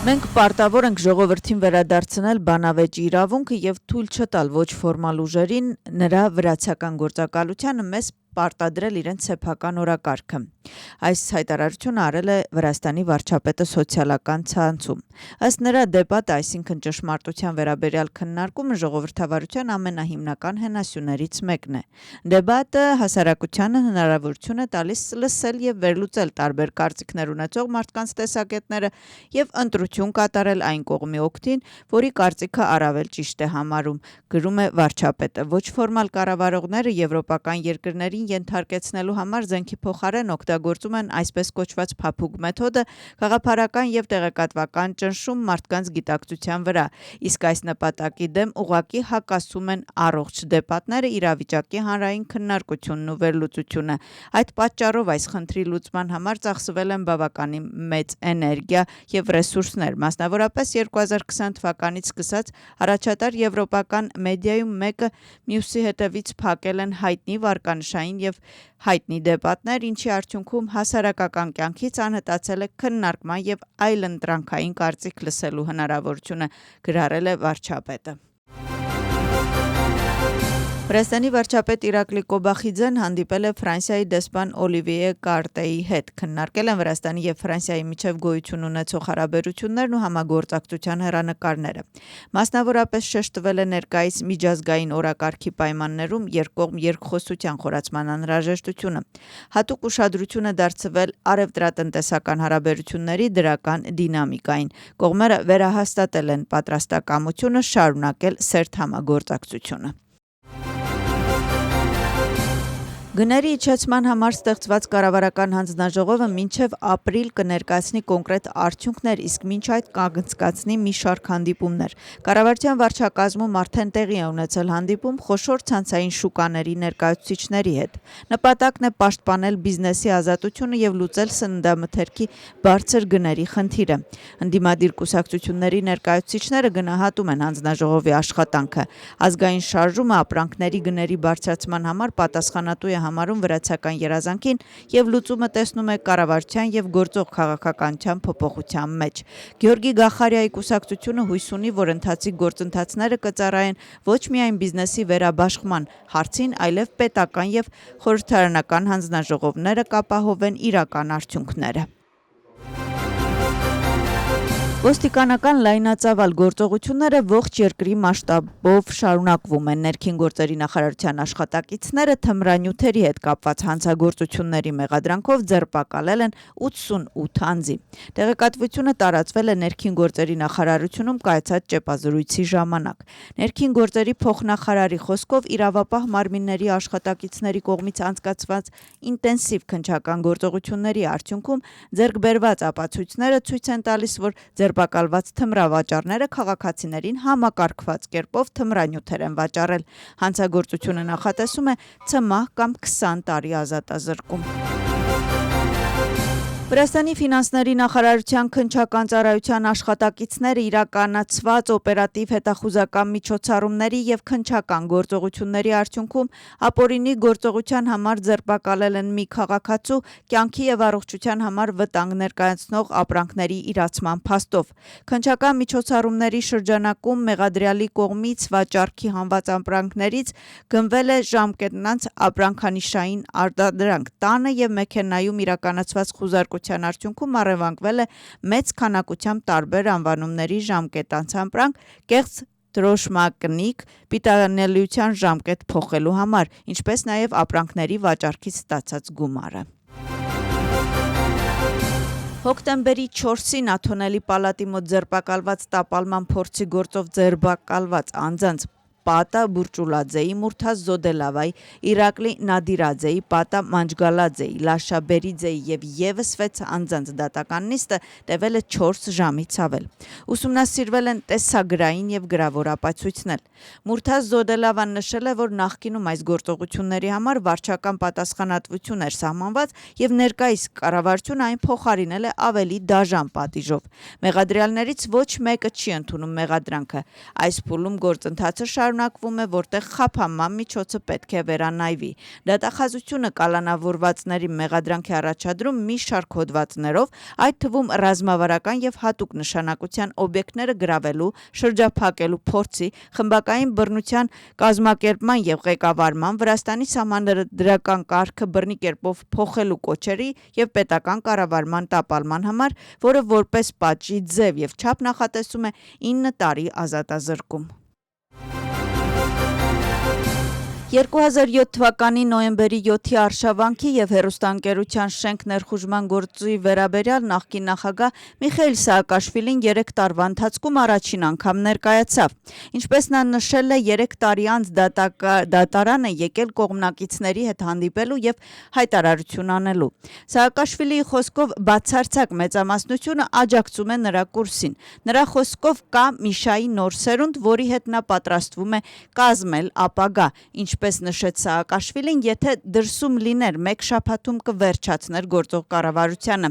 Մենք պարտավոր ենք ժողովրդին վերադարձնել բանավեճ իրավունքը եւ թույլ չտալ ոչ ֆորմալ ուժերին նրա վրացական գործակալությանը մեզ պարտադրել իրենց սեփական օրակարգը։ Այս հայտարարությունը արել է Վրաստանի վարչապետը սոցիալական ցանցում։ Ըստ նրա դեպատը, այսինքն ճշմարտության վերաբերյալ քննարկումը ժողովրդավարության ամենահիմնական հենասյուներից մեկն է։ Դեպատը հասարակությանը հնարավորություն է տալիս լսել եւ վերլուծել տարբեր կարծիքներ ունեցող մարդկանց տեսակետները եւ ընտրություն կատարել այն կողմի օգտին, որի կարծիքը առավել ճիշտ է համարում, գրում է վարչապետը։ Ոչ ֆորմալ կառավարողները եվրոպական երկրներին ենթարկեցնելու համար զենքի փոխարեն օգտագործում են այսպես կոչված փափուկ մեթոդը, գաղափարական եւ տեղեկատվական ճնշում մարդկանց գիտակցության վրա, իսկ այս նպատակի դեմ ուղղակի հակասում են առողջ դեպատները, իրավիճակի հանրային քննարկությունն ու վերլուծությունը։ Այդ պատճառով այս խնդրի լուծման համար ծախսվել են բավականին մեծ էներգիա եւ ռեսուրսներ, մասնավորապես 2020 թվականից սկսած առաջատար եվրոպական մեդիայում մեկը մյուսի հետևից փակել են հայտնի վարկանշային եւ հայտնի դեպատներ, ինչի արդյունքում հասարակական կյանքից անհետացել է քննարկման եւ այլընտրանքային կարծիք լսելու հնարավորությունը, գրառել է վարչապետը։ Վրաստանի վարչապետ Իրակլի Կոբախիձեն հանդիպել է Ֆրանսիայի դեսպան Օլիվիե Կարտեի հետ, քննարկել են Վրաստանի եւ Ֆրանսիայի միջև գոյություն ունեցող հարաբերություններն ու համագործակցության հեռանկարները։ Մասնավորապես շեշտվել է ներկայիս միջազգային օրակարգի պայմաններում երկկողմ երկխոսության խորացման անհրաժեշտությունը։ Հատուկ ուշադրություն է դարձվել արևտրատնտեսական հարաբերությունների դրական դինամիկային։ Կողմերը վերահաստատել են պատրաստակամությունը շարունակել սերտ համագործակցությունը։ Գների իջեցման համար ստեղծված կառավարական հանձնաժողովը մինչև ապրիլ կներկայացնի կոնկրետ արդյունքներ, իսկ մինչ այդ կանցկացնի մի շարք հանդիպումներ։ Կառավարության վարչակազմում արդեն տեղի է ունեցել հանդիպում խոշոր ցանցային շուկաների ներկայացուցիչների հետ։ Նպատակն է պաշտպանել բիզնեսի ազատությունը եւ լուծել սննդամթերքի բարձր գների խնդիրը։ Ընդդիմադիր կուսակցությունների ներկայացուցիչները գնահատում են հանձնաժողովի աշխատանքը։ Ազգային շարժումը ապրանքների գների բարձրացման համար պատասխանատու է համարում վրացական երազանքին եւ լուծումը տեսնում է կառավարության եւ գործող քաղաքականության փոփոխության մեջ։ Գյորգի Գախարյայի կուսակցությունը հույս ունի, որ ընթացիկ գործընթացները կծառայեն ոչ միայն բիզնեսի վերաբաշխման հարցին, այլև պետական եւ խորհրդարանական հանձնաժողովները կապահովեն իրական արդյունքները։ Ոստիկանական լայնածավալ գործողությունները ողջ երկրի մասշտաբով շարունակվում են։ Ներքին գործերի նախարարության աշխատակիցները թմրանյութերի հետ կապված հանցագործությունների մեղադրանքով ձերբակալել են 88 անձի։ Տեղեկատվությունը տարածվել է ներքին գործերի նախարարությունում կայացած ճեպազրույցի ժամանակ։ Ներքին գործերի փոխնախարարի խոսքով իրավապահ մարմինների աշխատակիցների կողմից անցկացված ինտենսիվ քննչական գործողությունների արդյունքում ձեռք բերված ապացույցները ցույց են տալիս, որ ձերբակալված թմրավաճառները քաղաքացիներին համակարգված կերպով թմրանյութեր են վաճառել։ Հանցագործությունը նախատեսում է ցմահ կամ 20 տարի ազատազրկում։ Վրաստանի ֆինանսների նախարարության քննչական ծառայության աշխատակիցները իրականացված օպերատիվ հետախուզական միջոցառումների եւ քննչական գործողությունների արդյունքում ապօրինի գործողության համար ձերբակալել են մի քաղաքացու կյանքի եւ առողջության համար վտանգ ներկայացնող ապրանքների իրացման փաստով։ Քննչական միջոցառումների շրջանակում մեղադրյալի կողմից վաճառքի հանված ապրանքներից գնվել է ժամկետնանց ապրանքանիշային արտադրանք։ Տանը եւ մեքենայում իրականացված խուզարկության արդյունքում առևանգվել է մեծ քանակությամբ տարբեր անվանումների ժամկետանց ապրանք, կեղծ դրոշմակնիկ, պիտանելիության ժամկետ փոխելու համար, ինչպես նաև ապրանքների վաճառքից ստացած գումարը։ Հոկտեմբերի 4-ին Աթոնելի պալատի մոտ ձերբակալված տապալման փորձի գործով ձերբակալված անձանց Պատա Բուրճուլաձեի, Մուրթազ Զոդելավայի, Իրակլի Նադիրաձեի, Պատա Մանջգալաձեի, Լաշա Բերիձեի եւ եւս 6 անձանց դատական նիստը տևել է 4 ժամից ավել։ Ուսումնասիրվել են տեսագրային եւ գրավոր ապացույցներ։ Մուրթազ Զոդելավան նշել է, որ նախկինում այս գործողությունների համար վարչական պատասխանատվություն էր սահմանված եւ ներկայիս կառավարությունը այն փոխարինել է ավելի դաժան պատիժով։ Մեղադրյալներից ոչ մեկը չի ընդունում մեղադրանքը։ Այս փուլում գործընթացը շարունակվում է, որտեղ խափանման միջոցը պետք է վերանայվի։ Դատախազությունը կալանավորվածների մեղադրանքի առաջադրում մի շարք հոդվածներով, այդ թվում ռազմավարական եւ հատուկ նշանակության օբյեկտները գրավելու, շրջափակելու փորձի, խմբակային բռնության կազմակերպման եւ ղեկավարման, Վրաստանի սահմանադրական կարգը բռնի կերպով փոխելու կոչերի եւ պետական կառավարման տապալման համար, որը որպես պատժի ձև եւ չափ նախատեսում է 9 տարի ազատազրկում։ 2007 թվականի նոյեմբերի 7-ի արշավանքի եւ հեռուստաընկերության շենք ներխուժման գործի վերաբերյալ նախկին նախագահ Միխայիլ Սաակաշվիլին 3 տարվա ընթացքում առաջին անգամ ներկայացավ։ Ինչպես նա նշել է, 3 տարի անց դատարան է եկել կողմնակիցների հետ հանդիպելու եւ հայտարարություն անելու։ Սաակաշվիլիի խոսքով բացարձակ մեծամասնությունը աջակցում է նրա կուրսին։ Նրա խոսքով կա Միշայի նոր սերունդ, որի հետ նա պատրաստվում է կազմել ապագա, ինչպես նշեց Սաակաշվիլին, եթե դրսում լիներ մեկ շաբաթում կվերջացներ գործող կառավարությանը։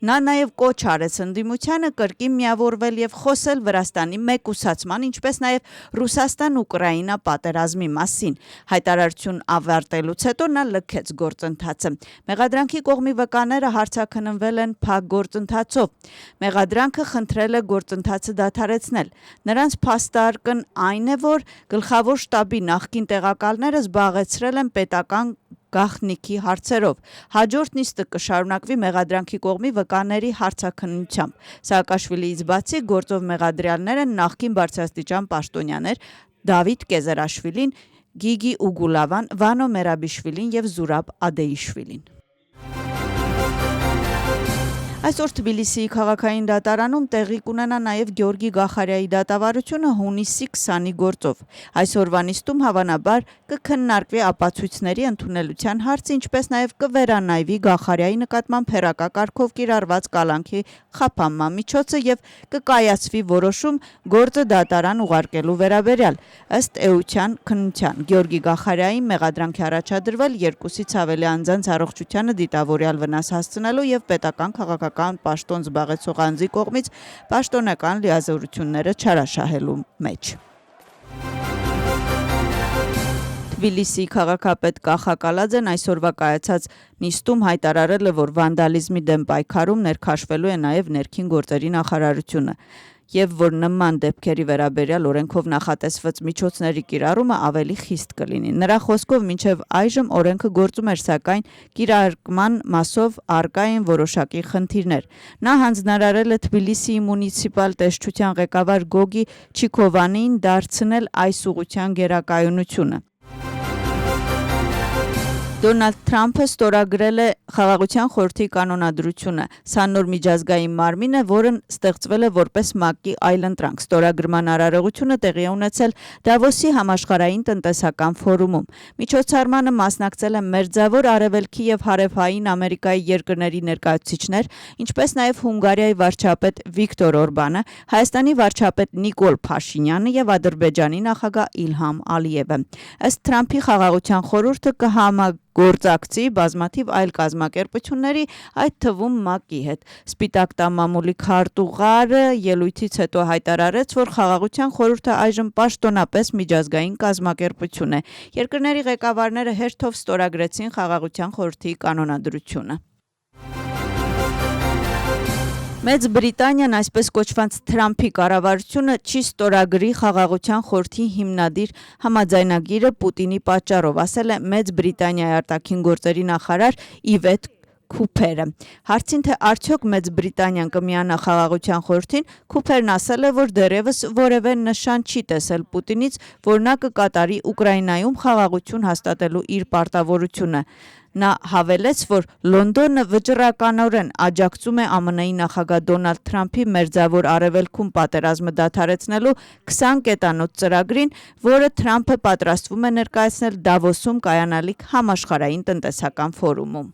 Նա նաև կոչ արեց ընդդիմությանը կրկին միավորվել եւ խոսել Վրաստանի մեկուսացման, ինչպես նաև Ռուսաստան-Ուկրաինա պատերազմի մասին։ Հայտարարություն ավարտելուց հետո նա լքեց գործընթացը։ Մեղադրանքի կողմի վկաները հարցաքննվել են փակ գործընթացով։ Մեղադրանքը խնդրել է գործընթացը դադարեցնել։ Նրանց փաստարկն այն է, որ գլխավոր շտաբի նախկին տեղակալները զբաղեցրել են պետական գաղտնիքի հարցերով։ Հաջորդ նիստը կշարունակվի մեղադրանքի կողմի վկաների հարցաքննությամբ։ Սաակաշվիլիից բացի գործով մեղադրյալներ են նախկին բարձրաստիճան պաշտոնյաներ Դավիթ Կեզարաշվիլին, Գիգի Ուգուլավան, Վանո Մերաբիշվիլին եւ Զուրաբ Ադեիշվիլին։ Այսօր Թբիլիսիի քաղաքային դատարանում տեղի կունենա նաև Գյորգի Գախարյայի դատավարությունը հունիսի 20-ի գործով։ Այսօրվա նիստում հավանաբար կքննարկվի ապացույցների ընդունելության հարցը, ինչպես նաև կվերանայվի Գախարյայի նկատմամբ հերակա կարգով կիրառված կալանքի խափանման միջոցը եւ կկայացվի որոշում գործը դատարան ուղարկելու վերաբերյալ։ Ըստ էության քննության Գյորգի Գախարյային մեղադրանքի առաջադրվել 2-ից ավելի անձանց առողջությանը դիտավորյալ վնաս հասցնելու եւ պետական քաղաքական պաշտոն զբաղեցող անձի կողմից պաշտոնական լիազորությունները չարաշահելու մեջ։ Թբիլիսիի քաղաքապետ Կախա Կալաձեն այսօրվա կայացած նիստում հայտարարել է, որ վանդալիզմի դեմ պայքարում ներքաշվելու է նաև ներքին գործերի նախարարությունը եւ որ նման դեպքերի վերաբերյալ օրենքով նախատեսված միջոցների կիրառումը ավելի խիստ կլինի։ Նրա խոսքով մինչև այժմ օրենքը գործում էր, սակայն կիրարկման մասով առկա են որոշակի խնդիրներ։ Նա հանձնարարել է Թբիլիսիի մունիցիպալ տեսչության ղեկավար Գոգի Չիկովանին դարձնել այս ուղղության գերակայունությունը։ Դոնալդ Թրամփը ստորագրել է Խաղաղության խորհրդի կանոնադրությունը։ Սա նոր միջազգային մարմին է, որն ստեղծվել է որպես ՄԱԿ-ի այլընտրանք։ Ստորագրման արարողությունը տեղի է ունեցել Դավոսի համաշխարհային տնտեսական ֆորումում։ Միջոցառմանը մասնակցել են Մերձավոր Արևելքի եւ Հարավային Ամերիկայի երկրների ներկայացուցիչներ, ինչպես նաև Հունգարիայի վարչապետ Վիկտոր Օրբանը, Հայաստանի վարչապետ Նիկոլ Փաշինյանը եւ Ադրբեջանի նախագահ Իլհամ Ալիևը։ Ըստ Թրամփի Խաղաղության խորհուրդը գործակցի բազմաթիվ այլ կազմակերպությունների, այդ թվում ՄԱԿ-ի հետ։ Սպիտակ տան մամուլի քարտուղարը ելույթից հետո հայտարարեց, որ Խաղաղության խորհուրդը այժմ պաշտոնապես միջազգային կազմակերպություն է։ Երկրների ղեկավարները հերթով ստորագրեցին Խաղաղության խորհրդի կանոնադրությունը։ Մեծ Բրիտանիան, այսպես կոչված Թրամփի կառավարությունը չի ստորագրի Խաղաղության խորհրդի հիմնադիր համաձայնագիրը Պուտինի պատճառով, ասել է Մեծ Բրիտանիայի արտաքին գործերի նախարար Իվետ Քուփերը։ Հարցին թե արդյոք Մեծ Բրիտանիան կմիանա Խաղաղության խորհրդին, Քուփերն ասել է, որ դեռևս որևէ նշան չի տեսել Պուտինից, որ նա կկատարի Ուկրաինայում խաղաղություն հաստատելու իր պարտավորությունը։ Նա հավելեց, որ Լոնդոնը վճռականորեն աջակցում է ԱՄՆ-ի նախագահ Դոնալդ Թրամփի Մերձավոր Արևելքում պատերազմը դադարեցնելու 20 կետանոց ծրագրին, որը Թրամփը պատրաստվում է ներկայացնել Դավոսում կայանալիք համաշխարհային տնտեսական ֆորումում։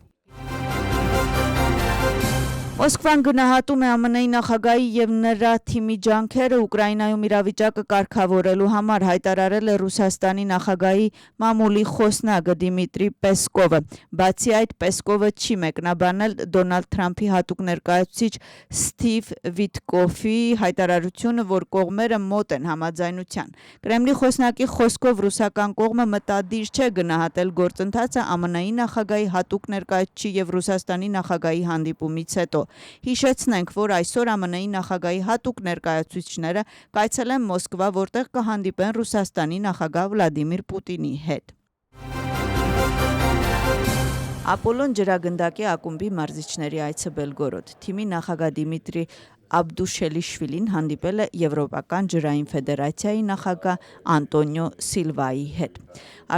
Մոսկվան գնահատում է ԱՄՆ-ի նախագահի եւ նրա թիմի ջանքերը Ուկրաինայում իրավիճակը կարգավորելու համար, հայտարարել է Ռուսաստանի նախագահի մամուլի խոսնակ Դիմիտրի Պեսկովը։ Բացի այդ, Պեսկովը չի մեկնաբանել Դոնալդ Թրամփի հատուկ ներկայացուցիչ Սթիվ Վիտկոֆի հայտարարությունը, որ կողմերը մոտ են համաձայնության։ Կրեմլի խոսնակի խոսքով ռուսական կողմը մտադիր չէ գնահատել գործընթացը ԱՄՆ-ի նախագահի հատուկ ներկայացուցիչի եւ Ռուսաստանի նախագահի հանդիպումից հետո։ Հիշեցնենք, որ այսօր ԱՄՆ-ի նախագահի հատուկ ներկայացուցիչները կայցելեն Մոսկվա, որտեղ կհանդիպեն Ռուսաստանի նախագահ Վլադիմիր Պուտինի հետ։ Ապոլոն ջրագնդակի ակումբի մարզիչների այցը Բելգորոդ։ Թիմի նախագահ Դիմիտրի Աբդուշելիշվիլին հանդիպել է Եվրոպական ջրային ֆեդերացիայի նախագահ Անտոնիո Սիլվայի հետ։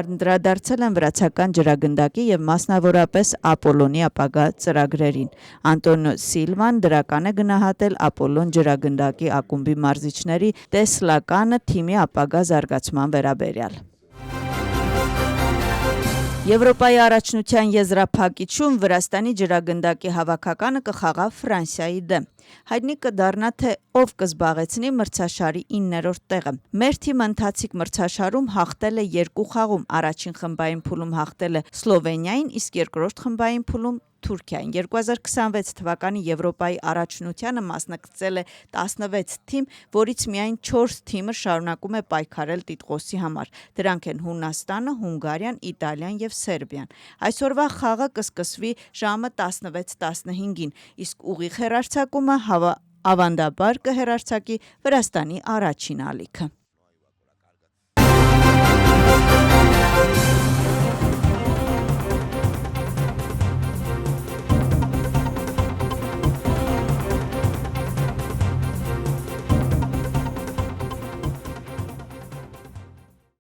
Անդրադարձել են վրացական ջրագնդակի եւ մասնավորապես Ապոլոնի ապագա ծրագրերին։ Անտոնիո Սիլվան դրական է գնահատել Ապոլոն ջրագնդակի ակումբի մարզիչների տեսլականը թիմի ապագա զարգացման վերաբերյալ։ Եվրոպայի առաջնության եզրափակիչում Վրաստանի ջրագնդակի հավաքականը կխաղա Ֆրանսիայի դեմ։ Հայտնի կդառնա, թե ով կզբաղեցնի մրցաշարի 9-րդ տեղը։ Մեր թիմը ընթացիկ մրցաշարում հաղթել է 2 խաղում, առաջին խմբային փուլում հաղթել է Սլովենիային, իսկ երկրորդ խմբային փուլում Թուրքիային։ 2026 թվականի Եվրոպայի առաջնությանը մասնակցել է 16 թիմ, որից միայն 4 թիմը շարունակում է պայքարել տիտղոսի համար։ Դրանք են Հունաստանը, Հունգարիան, Իտալիան եւ Սերբիան։ Այսօրվա խաղը կսկսվի ժամը 16:15-ին, իսկ ուղիղ հեռարձակումը ավանդաբար կհեռարձակի Վրաստանի առաջին ալիքը։